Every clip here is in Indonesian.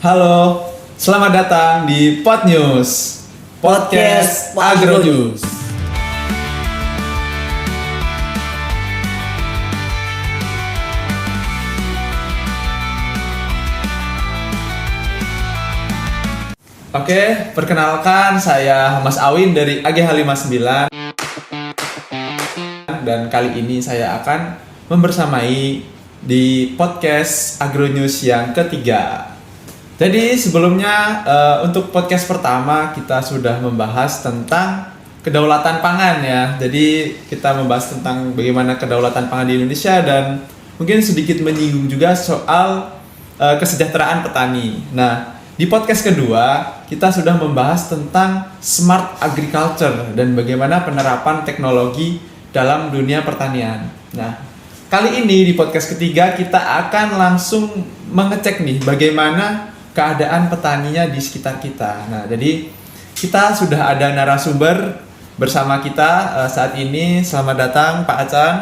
Halo, selamat datang di Pod News, podcast Agro News. Oke, perkenalkan saya Mas Awin dari AGH 59. Dan kali ini saya akan membersamai di podcast Agro News yang ketiga. Jadi sebelumnya untuk podcast pertama kita sudah membahas tentang kedaulatan pangan ya. Jadi kita membahas tentang bagaimana kedaulatan pangan di Indonesia dan mungkin sedikit menyinggung juga soal kesejahteraan petani. Nah, di podcast kedua kita sudah membahas tentang smart agriculture dan bagaimana penerapan teknologi dalam dunia pertanian. Nah, kali ini di podcast ketiga kita akan langsung mengecek nih bagaimana keadaan petaninya di sekitar kita. Nah, jadi kita sudah ada narasumber bersama kita saat ini. Selamat datang Pak Acan.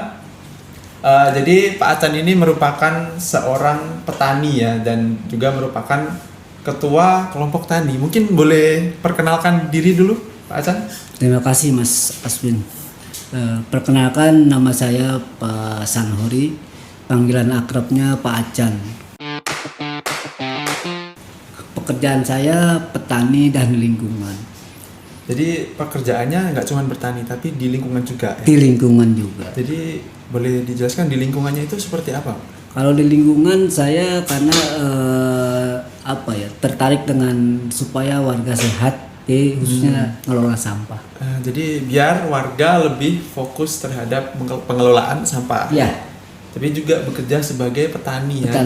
Jadi Pak Acan ini merupakan seorang petani ya dan juga merupakan ketua kelompok tani. Mungkin boleh perkenalkan diri dulu Pak Acan? Terima kasih Mas Aswin. Perkenalkan, nama saya Pak Sanhori, panggilan akrabnya Pak Acan. Pekerjaan saya petani dan lingkungan. Jadi pekerjaannya nggak cuma bertani tapi di lingkungan juga ya? Di lingkungan juga. Jadi boleh dijelaskan di lingkungannya itu seperti apa? Kalau di lingkungan saya karena tertarik dengan supaya warga sehat, khususnya ngelola sampah. Jadi biar warga lebih fokus terhadap pengelolaan sampah. Ya. Tapi juga bekerja sebagai petani. Ya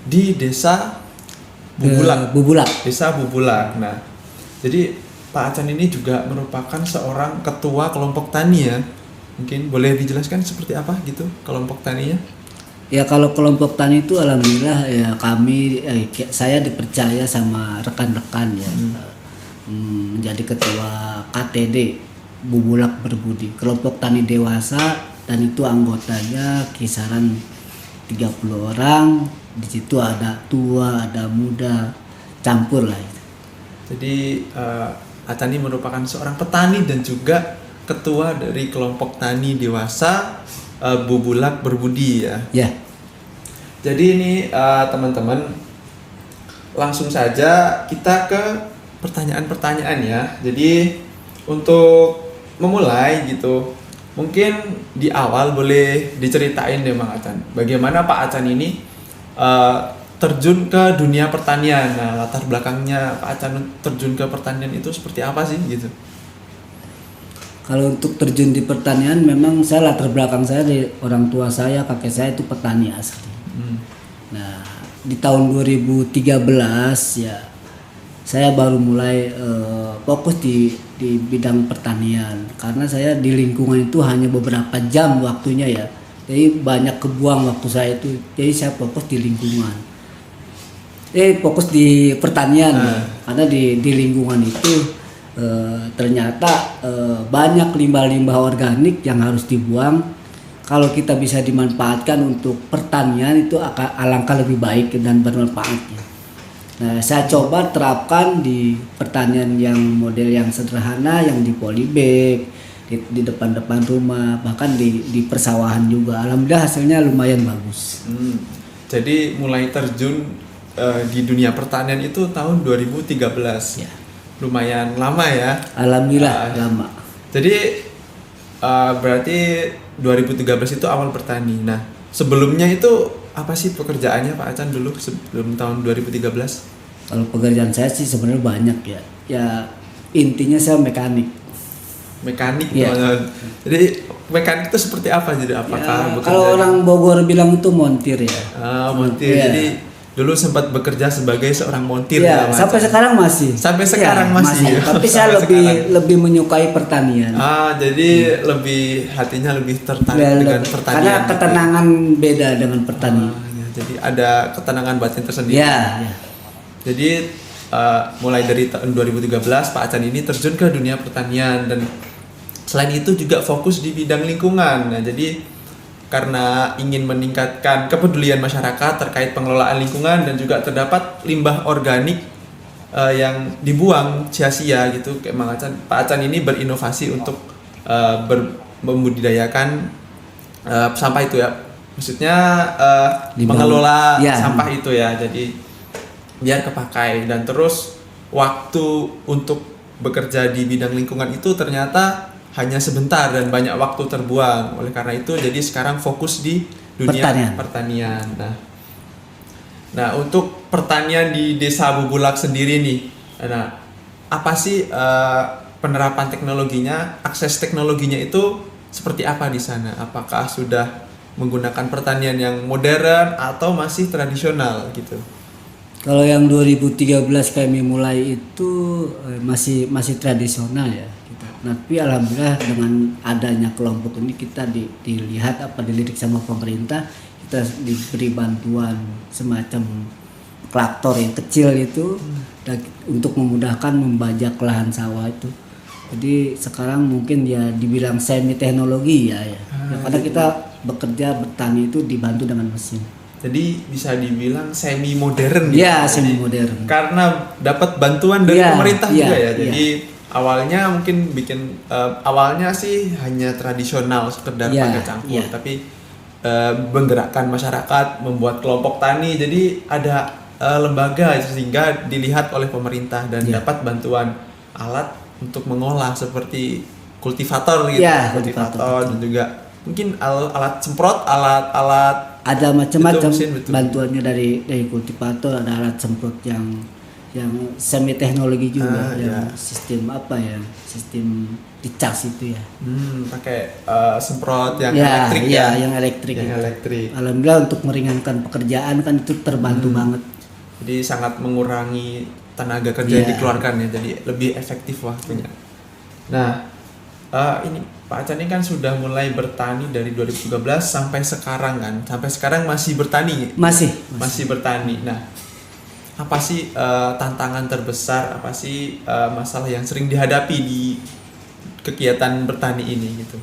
di desa Bubulak. Desa Bubulak. Nah, jadi Pak Acan ini juga merupakan seorang ketua kelompok tani ya. Mungkin boleh dijelaskan seperti apa gitu kelompok taninya? Ya, kalau kelompok tani itu alhamdulillah ya saya dipercaya sama rekan-rekan ya. Menjadi ketua KTD Bubulak Berbudi, kelompok tani dewasa, dan itu anggotanya kisaran 30 orang. Di situ ada tua, ada muda, campur lah itu. Jadi Atani merupakan seorang petani dan juga ketua dari kelompok tani dewasa Bubulak Berbudi ya. Ya. Jadi ini teman-teman, langsung saja kita ke pertanyaan-pertanyaan ya. Jadi untuk memulai gitu, mungkin di awal boleh diceritain deh Mang Acan, bagaimana Pak Acan ini terjun ke dunia pertanian. Nah, latar belakangnya Pak Acan terjun ke pertanian itu seperti apa sih gitu? Kalau untuk terjun di pertanian, memang saya latar belakang saya dari orang tua saya, kakek saya itu petani asli. Nah, di tahun 2013 ya saya baru mulai fokus di bidang pertanian, karena saya di lingkungan itu hanya beberapa jam waktunya ya, jadi banyak kebuang waktu saya itu, jadi saya fokus di lingkungan, fokus di pertanian ya. Karena di lingkungan itu ternyata banyak limbah-limbah organik yang harus dibuang. Kalau kita bisa dimanfaatkan untuk pertanian itu akan alangkah lebih baik dan bermanfaatnya. Nah, saya coba terapkan di pertanian yang model yang sederhana, yang di polybag, di depan-depan rumah, bahkan di persawahan juga. Alhamdulillah hasilnya lumayan bagus. Jadi mulai terjun di dunia pertanian itu tahun 2013. Ya. Lumayan lama ya. Alhamdulillah lama. Jadi berarti 2013 itu awal bertani. Nah, sebelumnya itu apa sih pekerjaannya Pak Acan dulu sebelum tahun 2013? Kalau pekerjaan saya sih sebenarnya banyak ya. Ya intinya saya mekanik. Mekanik ya. Jadi mekanik itu seperti apa? Jadi apakah ya, kalau orang Bogor bilang itu montir ya. Montir. Ya. Jadi dulu sempat bekerja sebagai seorang montir ya, sampai sekarang masih. Sampai sekarang masih. Ya? Tapi saya lebih menyukai pertanian. Jadi lebih hatinya lebih tertarik dengan pertanian. Karena ketenangan beda dengan pertanian. Ya, jadi ada ketenangan batin tersendiri. Ya. Jadi mulai dari tahun 2013 Pak Acan ini terjun ke dunia pertanian dan selain itu juga fokus di bidang lingkungan. Nah, jadi karena ingin meningkatkan kepedulian masyarakat terkait pengelolaan lingkungan dan juga terdapat limbah organik yang dibuang sia-sia gitu. Kayak Pak Acan ini berinovasi untuk membudidayakan sampah itu ya. Maksudnya mengelola sampah itu ya. Jadi biar kepakai, dan terus waktu untuk bekerja di bidang lingkungan itu ternyata hanya sebentar dan banyak waktu terbuang. Oleh karena itu jadi sekarang fokus di dunia pertanian. Nah, untuk pertanian di Desa Bubulak sendiri nih, nah apa sih penerapan teknologinya, akses teknologinya itu seperti apa di sana? Apakah sudah menggunakan pertanian yang modern atau masih tradisional gitu? Kalau yang 2013 kami mulai itu masih tradisional ya. Tapi alhamdulillah dengan adanya kelompok ini kita dilirik sama pemerintah, kita diberi bantuan semacam traktor yang kecil itu untuk memudahkan membajak lahan sawah itu. Jadi sekarang mungkin ya dibilang semi teknologi ya. Karena kita bekerja bertani itu dibantu dengan mesin. Jadi bisa dibilang semi modern gitu. Iya, semi modern. Karena dapat bantuan dari pemerintah juga ya. Jadi awalnya mungkin awalnya sih hanya tradisional sekedar pakai cangkul, tapi menggerakkan masyarakat, membuat kelompok tani. Jadi ada lembaga sehingga dilihat oleh pemerintah dan dapat bantuan alat untuk mengolah seperti kultivator gitu, kultivator dan juga mungkin alat semprot, alat ada macam-macam bantuannya dari kultivator, ada alat semprot yang semi teknologi juga, sistem sistem dicas itu ya. Pakai semprot yang elektrik yang elektrik. Alhamdulillah untuk meringankan pekerjaan kan itu terbantu banget. Jadi sangat mengurangi tenaga kerja yang dikeluarkan ya, jadi lebih efektif waktunya. Nah, ini Pak Acan ini kan sudah mulai bertani dari 2013 sampai sekarang kan, sampai sekarang masih bertani? Masih bertani. Nah, apa sih tantangan terbesar, apa sih masalah yang sering dihadapi di kegiatan bertani ini gitu?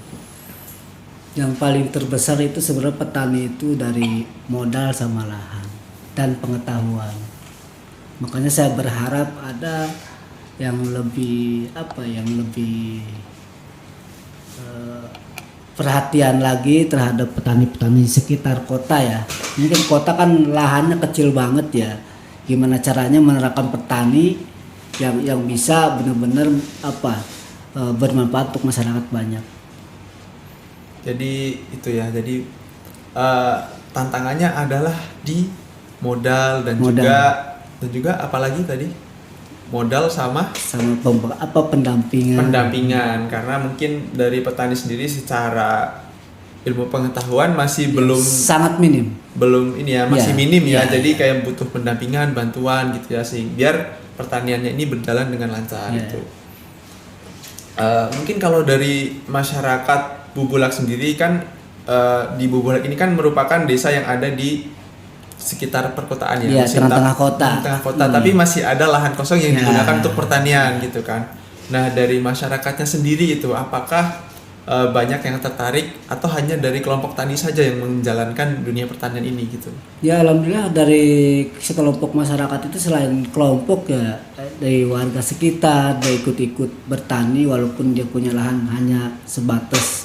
Yang paling terbesar itu sebenarnya petani itu dari modal sama lahan dan pengetahuan. Makanya saya berharap ada yang lebih perhatian lagi terhadap petani-petani sekitar kota ya. Mungkin kota kan lahannya kecil banget ya. Gimana caranya menerapkan petani yang bisa benar-benar bermanfaat untuk masyarakat banyak. Jadi itu ya. Jadi tantangannya adalah di modal dan juga apalagi tadi modal sama pendampingan, karena mungkin dari petani sendiri secara ilmu pengetahuan masih belum sangat minim, minim ya. Jadi kayak butuh pendampingan, bantuan gitu ya, sehingga biar pertaniannya ini berjalan dengan lancar gitu. Mungkin kalau dari masyarakat Bubulak sendiri kan di Bubulak ini kan merupakan desa yang ada di sekitar perkotaan ya, tengah-tengah kota. Tapi masih ada lahan kosong yang digunakan untuk pertanian gitu kan. Nah, dari masyarakatnya sendiri itu apakah banyak yang tertarik atau hanya dari kelompok tani saja yang menjalankan dunia pertanian ini gitu? Ya alhamdulillah dari sekelompok masyarakat itu selain kelompok ya dari warga sekitar dia ikut-ikut bertani walaupun dia punya lahan hanya sebatas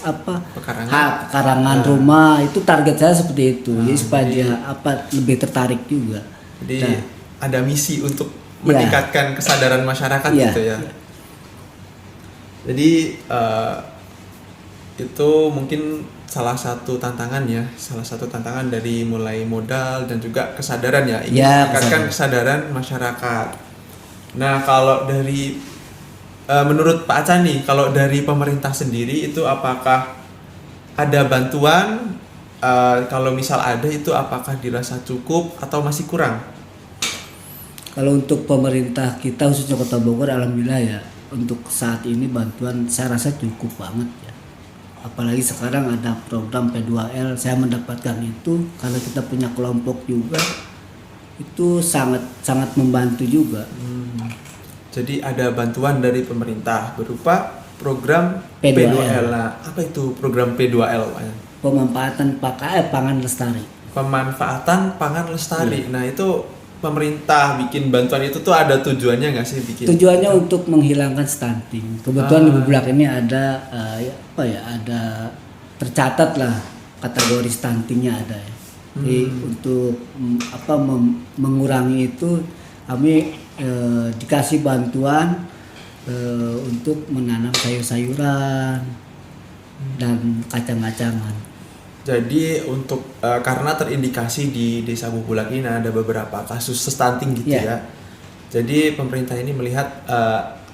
pekarangan rumah. Itu target saya seperti itu. Jadi supaya dia lebih tertarik juga. Jadi ada misi untuk meningkatkan kesadaran masyarakat gitu ya. Jadi itu mungkin salah satu tantangan dari mulai modal dan juga kesadaran ya, ingin meningkatkan kesadaran masyarakat. Nah, kalau dari menurut Pak Acan nih, kalau dari pemerintah sendiri itu apakah ada bantuan? Kalau misal ada itu apakah dirasa cukup atau masih kurang? Kalau untuk pemerintah kita khususnya Kota Bogor, alhamdulillah ya untuk saat ini bantuan saya rasa cukup banget ya. Apalagi sekarang ada program P2L, saya mendapatkan itu karena kita punya kelompok juga, itu sangat membantu juga. Jadi ada bantuan dari pemerintah berupa program P2L. Nah, apa itu program P2L? pemanfaatan pangan lestari. Pemanfaatan pangan lestari. Nah itu pemerintah bikin bantuan itu tuh ada tujuannya nggak sih bikin? Tujuannya untuk menghilangkan stunting. Kebetulan di Bubulak ini ada ada tercatat lah kategori stuntingnya ada ya. Jadi untuk mengurangi itu kami dikasih bantuan untuk menanam sayur-sayuran dan kacang-kacangan. Jadi untuk karena terindikasi di Desa Bubulak ini ada beberapa kasus stunting gitu ya. Jadi pemerintah ini melihat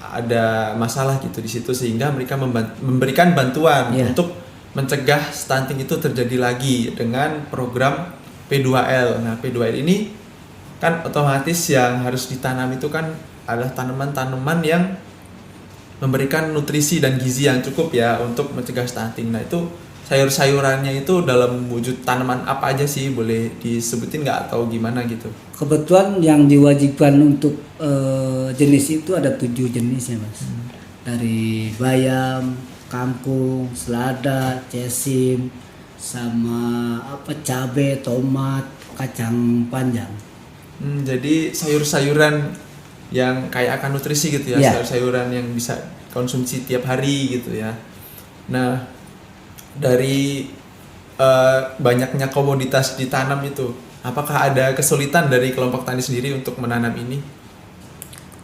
ada masalah gitu di situ sehingga mereka memberikan bantuan untuk mencegah stunting itu terjadi lagi dengan program P2L. Nah, P2L ini kan otomatis yang harus ditanam itu kan adalah tanaman-tanaman yang memberikan nutrisi dan gizi yang cukup ya untuk mencegah stunting. Nah, itu sayur-sayurannya itu dalam wujud tanaman apa aja sih? Boleh disebutin nggak atau gimana gitu? Kebetulan yang diwajibkan untuk jenis itu ada 7 jenis ya Mas. Dari bayam, kangkung, selada, cesim, sama cabai, tomat, kacang panjang. Jadi sayur-sayuran yang kaya akan nutrisi gitu ya, sayur-sayuran yang bisa konsumsi tiap hari gitu ya. Nah, dari banyaknya komoditas ditanam itu, apakah ada kesulitan dari kelompok tani sendiri untuk menanam ini?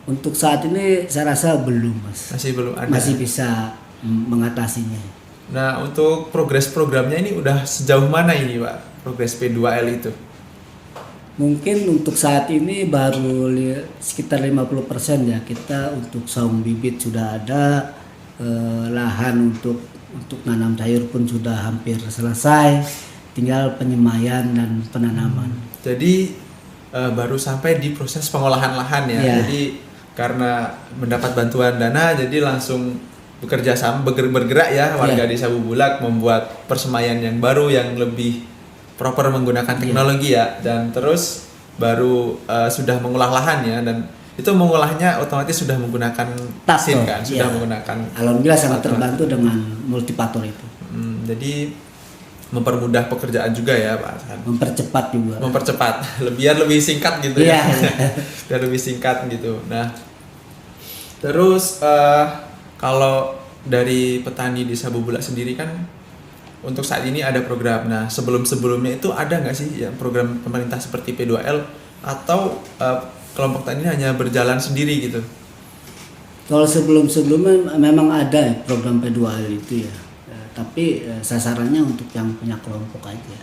Untuk saat ini saya rasa belum Mas. Masih belum ada. Masih bisa mengatasinya. Nah, untuk progres programnya ini udah sejauh mana ini Pak? Progres P2L itu? Mungkin untuk saat ini baru sekitar 50% ya. Kita untuk saung bibit sudah ada, lahan untuk nanam sayur pun sudah hampir selesai, tinggal penyemaian dan penanaman. Jadi baru sampai di proses pengolahan lahan ya. Jadi karena mendapat bantuan dana, jadi langsung bekerja sama, bergerak ya warga Desa Bubulak membuat persemaian yang baru yang lebih proper menggunakan teknologi ya, dan terus baru sudah mengolah lahan ya, dan itu mengolahnya otomatis sudah menggunakan mesin kan, sudah menggunakan. Alhamdulillah sangat terbantu dengan multipator itu. Jadi mempermudah pekerjaan juga ya Pak Hasan. Mempercepat juga. Mempercepat, biar lebih singkat gitu ya. Biar lebih singkat gitu. Nah, terus kalau dari petani Desa Bubulak sendiri kan untuk saat ini ada program. Nah, sebelumnya itu ada nggak sih ya program pemerintah seperti P2L atau kelompok tani hanya berjalan sendiri gitu? Kalau sebelumnya memang ada program P2L itu ya, tapi sasarannya untuk yang punya kelompok aja.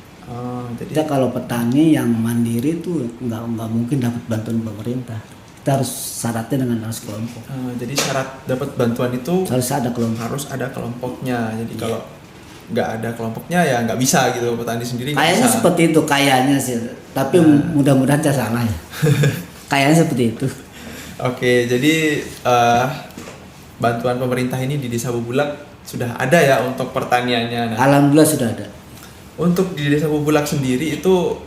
Jadi kita kalau petani yang mandiri tuh nggak mungkin dapat bantuan pemerintah. Kita harus syaratnya dengan harus kelompok. Jadi syarat dapat bantuan itu harus ada kelompok. Harus ada kelompoknya. Jadi kalau nggak ada kelompoknya ya nggak bisa gitu, petani sendiri. Kayaknya seperti itu, kayaknya sih. Tapi mudah-mudahan saya salah ya. Kayaknya seperti itu. Oke, jadi bantuan pemerintah ini di Desa Bubulak sudah ada ya untuk pertaniannya. Nah, alhamdulillah sudah ada. Untuk di Desa Bubulak sendiri itu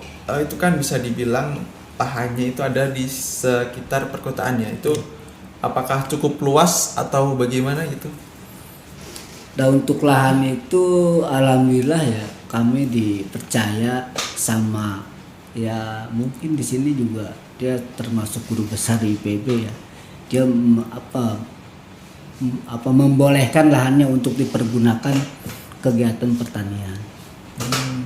kan bisa dibilang lahannya itu ada di sekitar perkotaannya. Itu apakah cukup luas atau bagaimana gitu? Dan untuk lahan itu alhamdulillah ya kami dipercaya sama ya, mungkin di sini juga dia termasuk guru besar di IPB ya. Dia membolehkan lahannya untuk dipergunakan kegiatan pertanian.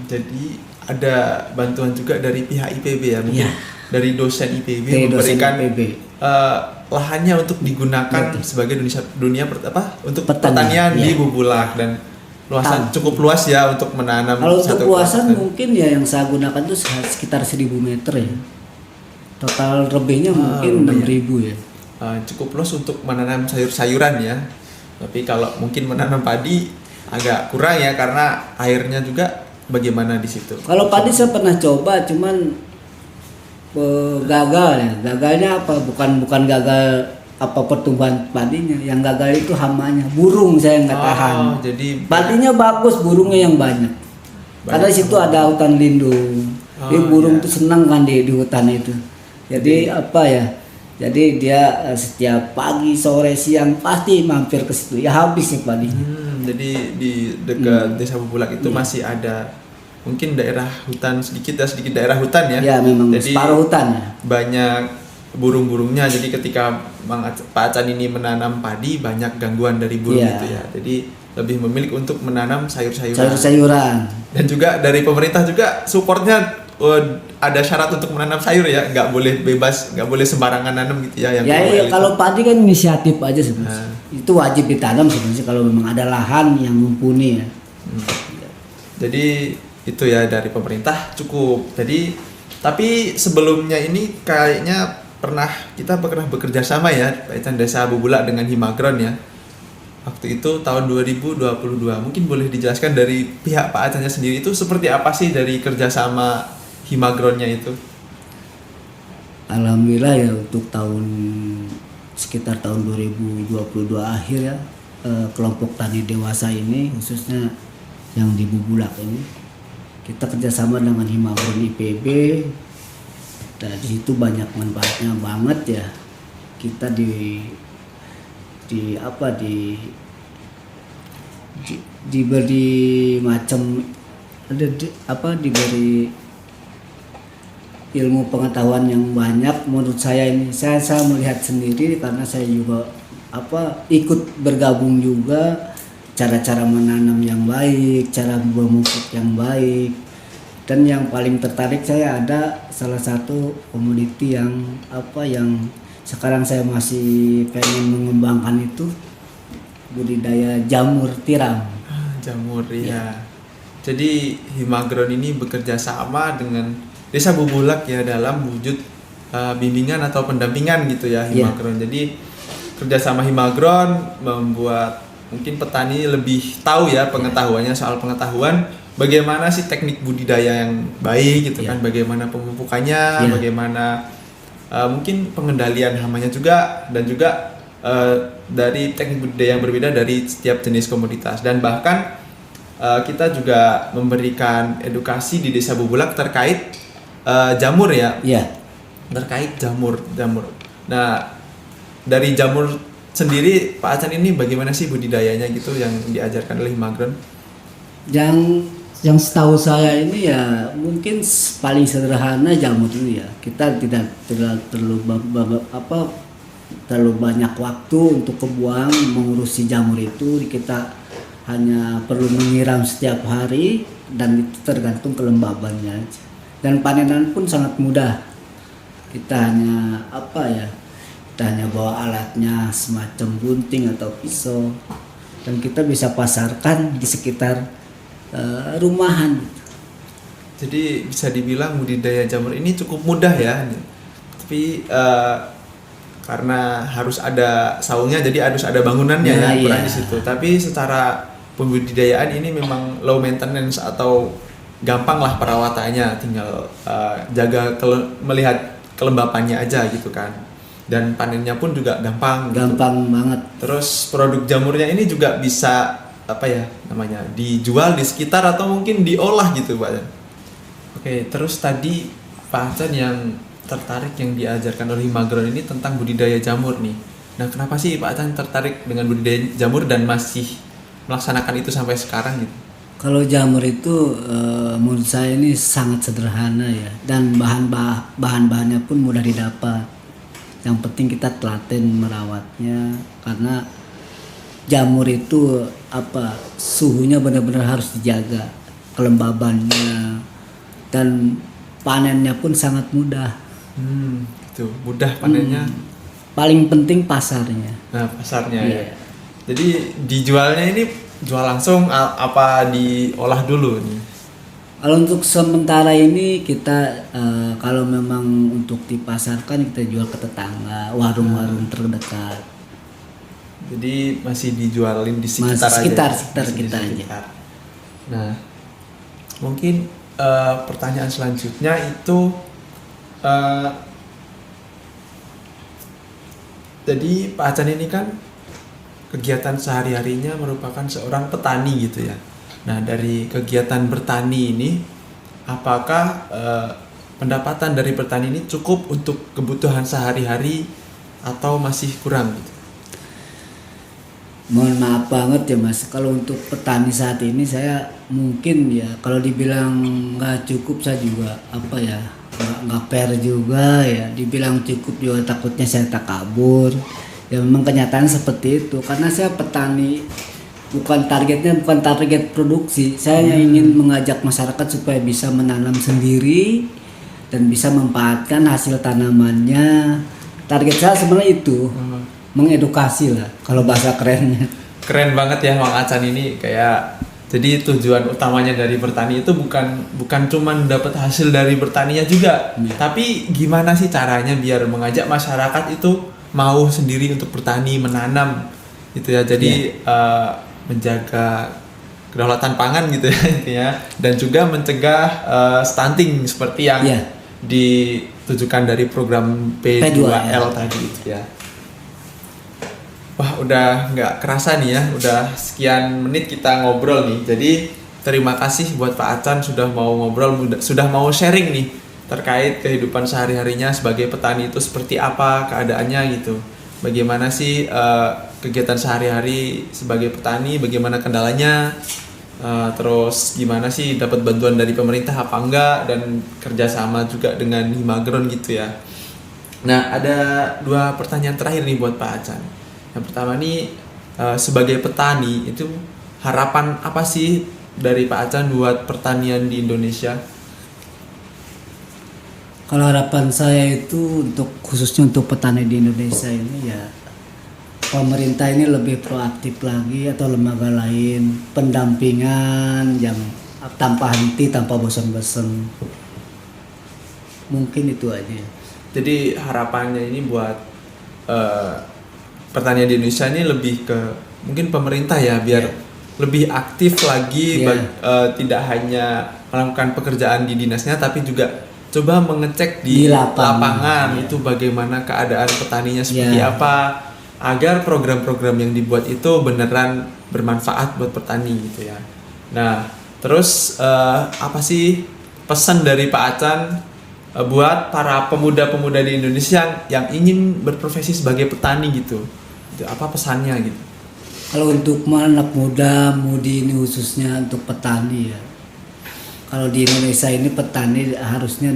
Jadi ada bantuan juga dari pihak IPB ya, mungkin dari dosen IPB memberikan lahannya untuk digunakan sebagai dunia untuk pertanian di Bubulak, dan luasan cukup luas ya untuk menanam. Kalau untuk luasan mungkin ya yang saya gunakan itu sekitar 1000 meter ya. Total lebihnya mungkin 6.000 ya. Cukup luas untuk menanam sayur-sayuran ya. Tapi kalau mungkin menanam padi agak kurang ya, karena airnya juga bagaimana di situ. Kalau padi saya pernah coba, cuman gagal ya. Gagalnya apa? Bukan gagal pertumbuhan padinya. Yang gagal itu hamanya. Burung saya nggak tahan. Jadi padinya bagus, burungnya yang banyak. Karena di situ ada hutan lindung. Jadi burung itu senang kan di hutan itu. Jadi Jadi dia setiap pagi, sore, siang pasti mampir ke situ. Ya habis nih padinya. Jadi di dekat Desa Bubulak itu masih ada mungkin daerah hutan sedikit daerah hutan ya. Ya memang Jadi separuh hutan ya. banyak burung-burungnya. Jadi ketika Pak Acan ini menanam padi banyak gangguan dari burung Iya. itu ya. Jadi lebih memilih untuk menanam sayur-sayuran. Sayur-sayuran. Dan juga dari pemerintah juga supportnya ada syarat untuk menanam sayur ya, nggak boleh bebas, nggak boleh sembarangan nanam gitu ya. Ya, Yang kalau padi kan inisiatif aja sebenarnya. Itu wajib ditanam sebenarnya kalau memang ada lahan yang mumpuni ya. Jadi itu ya dari pemerintah cukup. Jadi tapi sebelumnya ini kayaknya kita pernah bekerja sama ya Pak Ican Desa Bubulak dengan Himagron ya. Waktu itu tahun 2022. Mungkin boleh dijelaskan dari pihak Pak Acannya sendiri itu seperti apa sih dari kerjasama Himagronnya itu? Alhamdulillah ya untuk sekitar tahun 2022 akhir ya, kelompok tani dewasa ini khususnya yang di Bubulak ini kita kerjasama dengan Himagron IPB. Dan di situ banyak manfaatnya banget ya. Kita diberi macam diberi ilmu pengetahuan yang banyak. Menurut saya ini saya melihat sendiri karena saya juga ikut bergabung juga, cara-cara menanam yang baik, cara memupuk yang baik. Dan yang paling tertarik saya ada salah satu komoditi yang sekarang saya masih pengen mengembangkan, itu budidaya jamur tiram. Jamur ya. Jadi Himagron ini bekerja sama dengan Desa Bubulak ya dalam wujud bimbingan atau pendampingan gitu ya Himagron. Jadi kerjasama Himagron membuat mungkin petani lebih tahu ya pengetahuannya soal pengetahuan bagaimana sih teknik budidaya yang baik gitu kan, bagaimana pemupukannya, bagaimana mungkin pengendalian hamanya juga, dan juga dari teknik budidaya yang berbeda dari setiap jenis komoditas. Dan bahkan kita juga memberikan edukasi di Desa Bubulak terkait jamur ya. Terkait jamur. Nah, dari jamur sendiri Pak Acan ini bagaimana sih budidayanya gitu yang diajarkan oleh Himagron? Yang setahu saya ini ya mungkin paling sederhana jamur ini ya. Kita tidak terlalu banyak waktu untuk kebuang mengurusi jamur itu. Kita hanya perlu menyiram setiap hari dan itu tergantung kelembabannya. Dan panenan pun sangat mudah. Kita hanya bawa alatnya semacam gunting atau pisau dan kita bisa pasarkan di sekitar rumahan. Jadi bisa dibilang budidaya jamur ini cukup mudah ya. Tapi karena harus ada saungnya, jadi harus ada bangunannya kurang di situ. Tapi secara pembudidayaan ini memang low maintenance atau gampang lah perawatannya, tinggal melihat kelembapannya aja gitu kan. Dan panennya pun juga gampang banget. Terus produk jamurnya ini juga bisa dijual di sekitar atau mungkin diolah gitu Pak Acan. Oke, terus tadi Pak Acan yang tertarik yang diajarkan oleh Himagron ini tentang budidaya jamur nih. Nah, kenapa sih Pak Acan tertarik dengan budidaya jamur dan masih melaksanakan itu sampai sekarang gitu? Kalau jamur itu menurut saya ini sangat sederhana ya, dan bahan-bahannya pun mudah didapat. Yang penting kita telaten merawatnya, karena jamur itu suhunya benar-benar harus dijaga, kelembabannya, dan panennya pun sangat mudah. Gitu, mudah panennya. Paling penting pasarnya. Nah, pasarnya ya. Jadi dijualnya ini jual langsung apa diolah dulu nih? Kalau untuk sementara ini kita kalau memang untuk dipasarkan kita jual ke tetangga, warung-warung terdekat. Jadi masih dijualin di sekitar kita aja. Nah, mungkin pertanyaan selanjutnya itu jadi Pak Acan ini kan kegiatan sehari-harinya merupakan seorang petani gitu ya. Nah, dari kegiatan bertani ini apakah pendapatan dari petani ini cukup untuk kebutuhan sehari-hari atau masih kurang gitu? Mohon maaf banget ya Mas, kalau untuk petani saat ini saya mungkin ya kalau dibilang nggak cukup saya juga apa ya nggak fair juga ya, dibilang cukup juga takutnya saya takabur. Ya memang kenyataan seperti itu karena saya petani, bukan target produksi. Saya ingin mengajak masyarakat supaya bisa menanam sendiri dan bisa memanfaatkan hasil tanamannya. Target saya sebenarnya itu mengedukasi lah kalau bahasa kerennya. Keren banget ya Mang Acan ini, kayak jadi tujuan utamanya dari bertani itu bukan cuma dapat hasil dari bertaninya juga, tapi gimana sih caranya biar mengajak masyarakat itu mau sendiri untuk bertani, menanam gitu ya. Jadi menjaga kedaulatan pangan gitu ya intinya, dan juga mencegah stunting seperti yang ditujukan dari program P2L tadi itu ya. Wah, udah nggak kerasa nih ya, udah sekian menit kita ngobrol nih. Jadi terima kasih buat Pak Acan sudah mau ngobrol, sudah mau sharing nih terkait kehidupan sehari-harinya sebagai petani itu seperti apa keadaannya gitu. Bagaimana sih kegiatan sehari-hari sebagai petani, bagaimana kendalanya, terus gimana sih dapat bantuan dari pemerintah apa enggak, dan kerjasama juga dengan Himagron gitu ya. Nah, ada 2 pertanyaan terakhir nih buat Pak Acan. Yang pertama nih, sebagai petani itu harapan apa sih dari Pak Acan buat pertanian di Indonesia? Kalau harapan saya itu khususnya untuk petani di Indonesia ini ya, pemerintah ini lebih proaktif lagi atau lembaga lain, pendampingan yang tanpa henti, tanpa bosan-bosan. Mungkin itu aja. Jadi harapannya ini buat pertanian di Indonesia ini lebih ke mungkin pemerintah ya, biar lebih aktif lagi, tidak hanya melakukan pekerjaan di dinasnya tapi juga coba mengecek di lapangan itu bagaimana keadaan petaninya seperti apa, agar program-program yang dibuat itu beneran bermanfaat buat petani gitu ya. Nah, terus apa sih pesan dari Pak Acan buat para pemuda-pemuda di Indonesia yang ingin berprofesi sebagai petani gitu? Apa pesannya gitu? Kalau untuk anak muda, mudi ini khususnya untuk petani ya. Kalau di Indonesia ini petani harusnya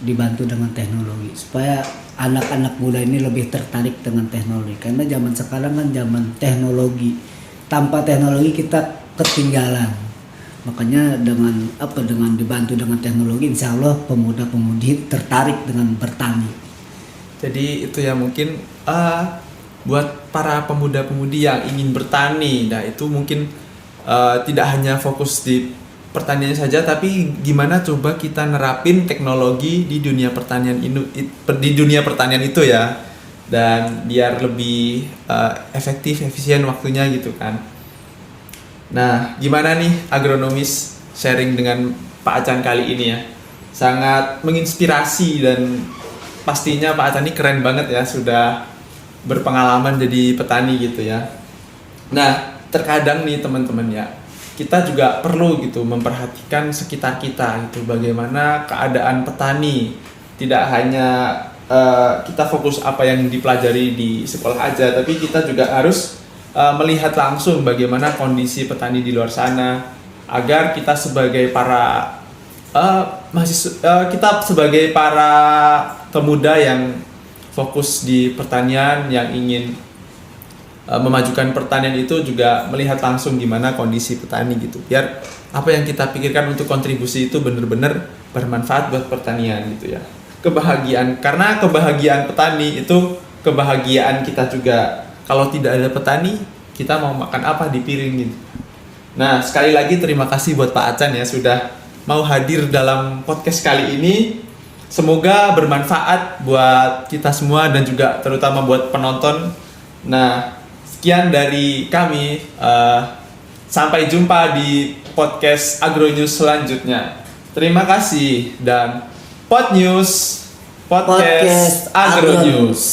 dibantu dengan teknologi supaya anak-anak muda ini lebih tertarik dengan teknologi, karena zaman sekarang kan zaman teknologi. Tanpa teknologi kita ketinggalan. Makanya dengan dibantu dengan teknologi, insya Allah pemuda-pemudi tertarik dengan bertani. Jadi itu ya mungkin buat para pemuda-pemudi yang ingin bertani, nah itu mungkin tidak hanya fokus di pertanian saja, tapi gimana coba kita nerapin teknologi di dunia pertanian itu ya, dan biar lebih efektif, efisien waktunya gitu kan. Nah, gimana nih agronomis sharing dengan Pak Acan kali ini ya, sangat menginspirasi, dan pastinya Pak Acan ini keren banget ya, sudah berpengalaman jadi petani gitu ya. Nah, terkadang nih teman-teman ya, kita juga perlu gitu memperhatikan sekitar kita gitu, bagaimana keadaan petani. Tidak hanya kita fokus apa yang dipelajari di sekolah aja, tapi kita juga harus melihat langsung bagaimana kondisi petani di luar sana, agar kita sebagai para pemuda yang fokus di pertanian, yang ingin memajukan pertanian itu juga melihat langsung gimana kondisi petani gitu, biar apa yang kita pikirkan untuk kontribusi itu benar-benar bermanfaat buat pertanian gitu ya. Karena kebahagiaan petani itu kebahagiaan kita juga. Kalau tidak ada petani, kita mau makan apa di piring gitu. Nah, sekali lagi terima kasih buat Pak Acan ya sudah mau hadir dalam podcast kali ini. Semoga bermanfaat buat kita semua dan juga terutama buat penonton. Nah, sekian dari kami. Sampai jumpa di podcast Agronews selanjutnya. Terima kasih, dan Podcast Agronews.